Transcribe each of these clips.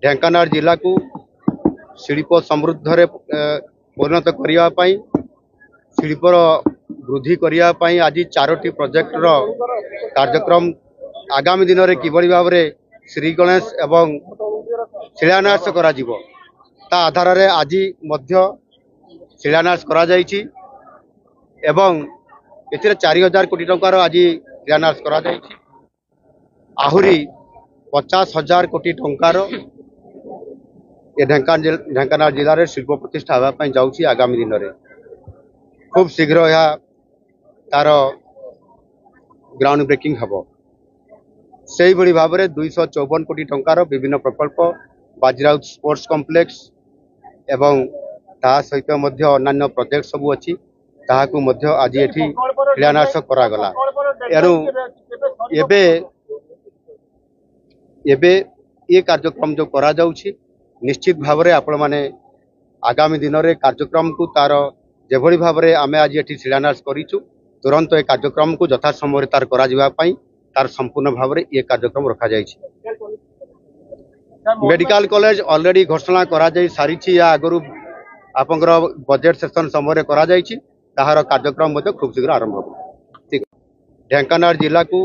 ढेंकानाल जिला को शिल्प समृद्ध रे परिणत करने शिल्पर वृद्धि करने आज 4टी प्रोजेक्ट रो कार्यक्रम आगामी दिन में किभली भाव में श्री गणेश एवं शिलान्यास करा जिवो ता आधार रे आज मध्य शिलान्यास करा जायछि एवं एथिरे 4000 कोटी टंकार आज शिलान्यास करा जायछि आहुरी 50,000 कोटी टंकार ये ढेंकानाल जिले में शिल्प प्रतिष्ठा होगा जाऊँगी आगामी दिन में खूब शीघ्र यह तार ग्राउंड ब्रेकिंग हम से भाव में 254 कोटी टंकार विभिन्न प्रकल्प बाजीराउत स्पोर्ट्स कॉम्प्लेक्स एवं ता सहित अन्य प्रोजेक्ट सबू अच्छी आज ये शिलान्यास करागला एणु ये कार्यक्रम जो करा जाउछि निश्चित भाव में आपण माने आगामी दिन में कार्यक्रम को तार जेभली भाव में आम आज ये शिलान्यास करूँ तुरंत ये कार्यक्रम को यथा समय तार तार संपूर्ण भाव में ये कार्यक्रम रखा जायछि। मेडिकल कॉलेज ऑलरेडी घोषणा करा जाय सारी या आगु आपंकर बजेट सेशन समय करा जायछि ताहार कार्यक्रम मध्ये खूब शीघ्र आरंभ हो। ठीक ढेंकानाल जिला को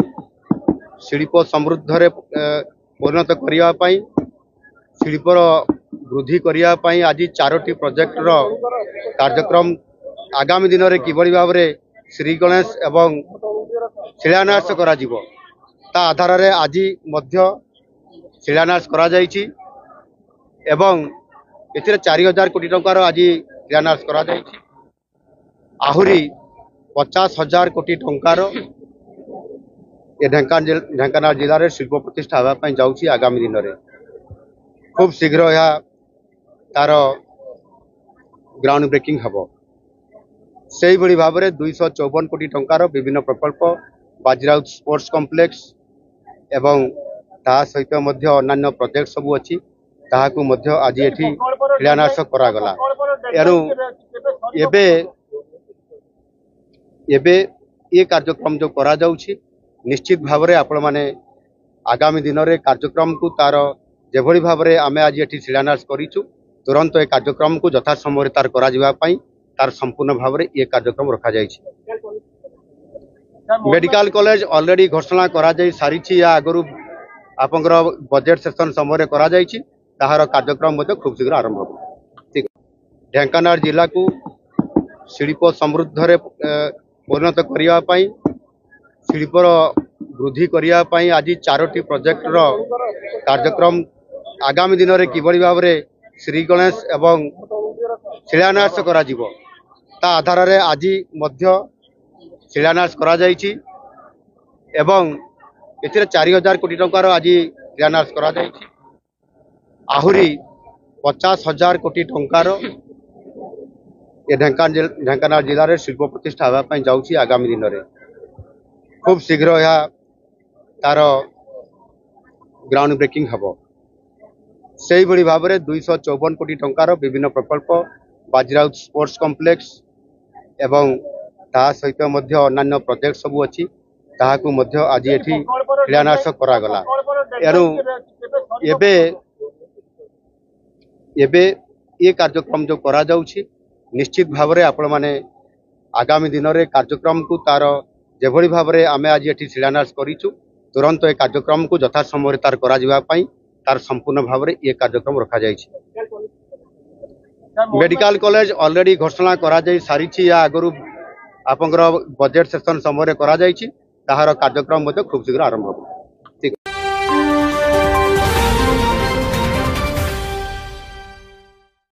शिल्प समृद्ध रे परिणत करने शिल्पर वृद्धि करने आज 4टी प्रोजेक्ट रो कार्यक्रम आगामी दिन में किभली भाव में श्री गणेश एवं शिलान्यास करा जिवो ता आधार रे आज मध्य शिलान्यास करा जायछि एवं एथिरे 4000 कोटी टंकार आज शिलान्यास करा जायछि आहुरी 50,000 कोटी टंकार ये ढेंकानाल जिले में शिल्प प्रतिष्ठा होगा जाऊँगी आगामी दिन में खूब शीघ्र यह तार ग्राउंड ब्रेकिंग हम से भाव में 254 कोटी टंकार विभिन्न प्रकल्प बाजीराउत स्पोर्ट्स कॉम्प्लेक्स एवं ता सहित अन्य प्रोजेक्ट सबू अच्छी आज ये शिलान्यास करागला एणु ये कार्यक्रम जो करा जाउछि निश्चित भाव में आपण माने आगामी दिन में कार्यक्रम को तार जेभली भाव में आम आज ये शिलान्यास करूँ तुरंत ये कार्यक्रम को यथा समय तार तार संपूर्ण भाव में ये कार्यक्रम रखा जायछि। मेडिकल कॉलेज ऑलरेडी घोषणा करा जाय सारी या आगु आपंकर बजेट सेशन समय करा जायछि ताहार कार्यक्रम मध्ये खूब शीघ्र आरंभ हो। ठीक ढेंकानाल जिला को शिल्प समृद्ध रे परिणत करने शिल्पर वृद्धि करने आज 4टी प्रोजेक्ट रो कार्यक्रम आगामी दिन में किभली भाव में श्री गणेश एवं शिलान्यास करा जिवो ता आधार रे आज मध्य शिलान्यास करा जायछि एवं एथिरे 4000 कोटी टंकार आज शिलान्यास करा जायछि आहुरी 50,000 कोटी टंकार ये ढेंकानाल जिले में शिल्प प्रतिष्ठा होगा जाऊँगी आगामी दिन में खूब शीघ्र यह तार ग्राउंड ब्रेकिंग हम से भाव में 254 कोटी टंकार विभिन्न प्रकल्प बाजीराउत स्पोर्ट्स कॉम्प्लेक्स एवं ता सहित अन्य प्रोजेक्ट सबू अच्छी आज ये शिलान्यास करागला एणु ये कार्यक्रम जो करा जाउछि निश्चित भाव में आपण माने आगामी दिन में कार्यक्रम को तार जेभली भाव में आम आज ये शिलान्यास करूँ तुरंत ये कार्यक्रम को यथा समय तार संपूर्ण भाव में ये कार्यक्रम रखा जायछि। मेडिकल कॉलेज ऑलरेडी घोषणा करा जाय सारी या आगु आपंकर बजेट सेशन समय करा जायछि ताहार कार्यक्रम मध्ये खूब शीघ्र आरंभ हो।